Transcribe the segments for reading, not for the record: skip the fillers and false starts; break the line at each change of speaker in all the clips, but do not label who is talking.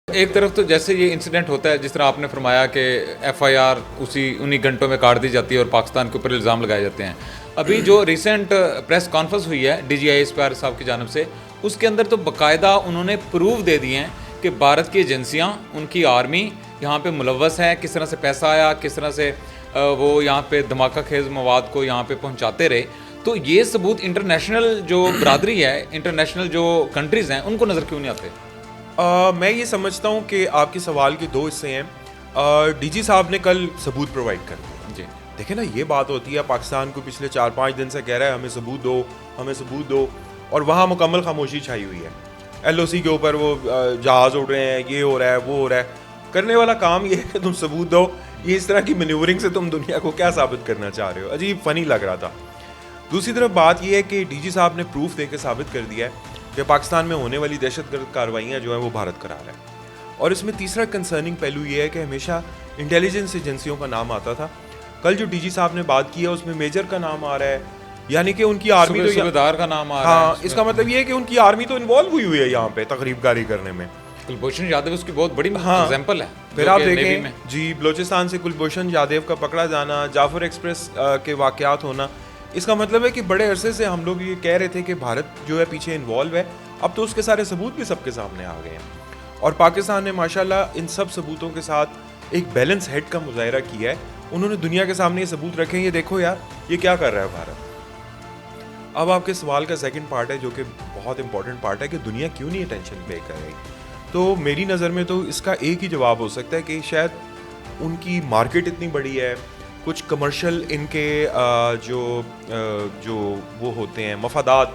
एक तरफ तो जैसे ये इंसिडेंट होता है, जिस तरह आपने फरमाया कि एफआईआर उन्हीं घंटों में काट दी जाती है और पाकिस्तान के ऊपर इल्ज़ाम लगाए जाते हैं। अभी जो रिसेंट प्रेस कॉन्फ्रेंस हुई है DGI साहब की जानब से, उसके अंदर तो बाकायदा उन्होंने प्रूफ दे दिए हैं कि भारत की एजेंसियाँ, उनकी आर्मी यहाँ पे मुलव्वस है, किस तरह से पैसा आया, किस तरह से वो यहाँ पे धमाका खेज मवाद को यहाँ पे पहुँचाते रहे। तो ये सबूत इंटरनेशनल जो बरादरी है, इंटरनेशनल जो कंट्रीज़ हैं, उनको नज़र क्यों नहीं आते?
मैं ये समझता हूँ कि आपके सवाल के दो हिस्से हैं। डीजी साहब ने कल सबूत प्रोवाइड कर दिया जी। देखें ना, ये बात होती है, पाकिस्तान को पिछले 4-5 दिन से कह रहा है हमें सबूत दो, हमें सबूत दो, और वहाँ मुकम्मल खामोशी छाई हुई है। LOC के ऊपर वो जहाज़ उड़ रहे हैं, ये हो रहा है, वो हो रहा है। करने वाला काम ये है कि तुम सबूत दो। ये इस तरह की मैन्यूवरिंग से तुम दुनिया को क्या साबित करना चाह रहे हो? अजीब फ़नी लग रहा था। दूसरी तरफ बात यह है कि डीजी साहब ने प्रूफ देकर साबित कर दिया है कि पाकिस्तान में होने वाली दहशतगर्द कार्रवाइयाँ जो हैं वो भारत करा रहा है। और इसमें तीसरा कंसर्निंग पहलू ये है कि हमेशा इंटेलिजेंस एजेंसियों का नाम आता था। कल जो डीजी साहब ने बात की है उसमें मेजर का नाम आ रहा है, यानी कि उनकी आर्मी तो
सूबेदार का नाम आ रहा है।
हाँ, इसका मतलब ये है कि उनकी आर्मी तो इन्वॉल्व हुई हुई है यहाँ पे तकरीबकारी करने में।
कुलभूषण यादव उसकी बहुत बड़ी एग्जांपल है।
फिर आप देखें जी, बलोचिस्तान से कुलभूषण यादव का पकड़ा जाना, जाफर एक्सप्रेस के वाकयात होना, इसका मतलब है कि बड़े अरसे से हम लोग ये कह रहे थे कि भारत जो है पीछे इन्वॉल्व है। अब तो उसके सारे सबूत भी सबके सामने आ गए हैं और पाकिस्तान ने माशाल्लाह इन सब सबूतों के साथ एक बैलेंस हेड का मुजाहरा किया है। उन्होंने दुनिया के सामने ये सबूत रखे, ये देखो यार ये क्या कर रहा है भारत। अब आपके सवाल का सेकंड पार्ट है जो कि बहुत इंपॉर्टेंट पार्ट है कि दुनिया क्यों नहीं अटेंशन पे कर रही। तो मेरी नज़र में तो इसका एक ही जवाब हो सकता है कि शायद उनकी मार्केट इतनी बड़ी है, कुछ कमर्शियल इनके जो वो होते हैं मफादात,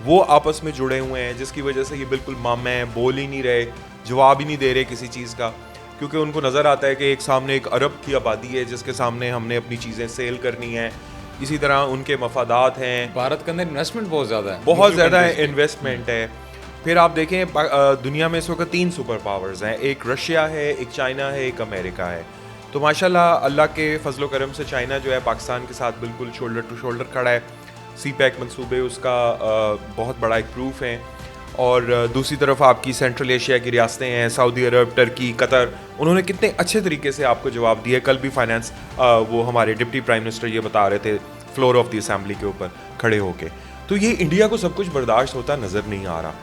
वो आपस में जुड़े हुए हैं, जिसकी वजह से ये बिल्कुल मामे हैं, बोल ही नहीं रहे, जवाब ही नहीं दे रहे किसी चीज़ का, क्योंकि उनको नज़र आता है कि एक सामने एक अरब की आबादी है जिसके सामने हमने अपनी चीज़ें सेल करनी है। इसी तरह उनके मफादात हैं।
भारत के अंदर इन्वेस्टमेंट बहुत ज़्यादा है,
बहुत ज़्यादा है, इन्वेस्टमेंट है। फिर आप देखें दुनिया में इस वक्त 3 सुपर पावर्स हैं, एक रशिया है, एक चाइना है, एक अमेरिका है। तो माशाल्लाह अल्लाह के फजलो करम से चाइना जो है पाकिस्तान के साथ बिल्कुल शोल्डर टू शोल्डर खड़ा है। CPEC मंसूबे उसका बहुत बड़ा एक प्रूफ है। और दूसरी तरफ आपकी सेंट्रल एशिया की रियासतें हैं, सऊदी अरब, टर्की, कतर, उन्होंने कितने अच्छे तरीके से आपको जवाब दिया। कल भी फाइनेंस वो हमारे डिप्टी प्राइम मिनिस्टर ये बता रहे थे फ्लोर ऑफ द असेंबली के ऊपर खड़े होके। तो ये इंडिया को सब कुछ बर्दाश्त होता नज़र नहीं आ रहा।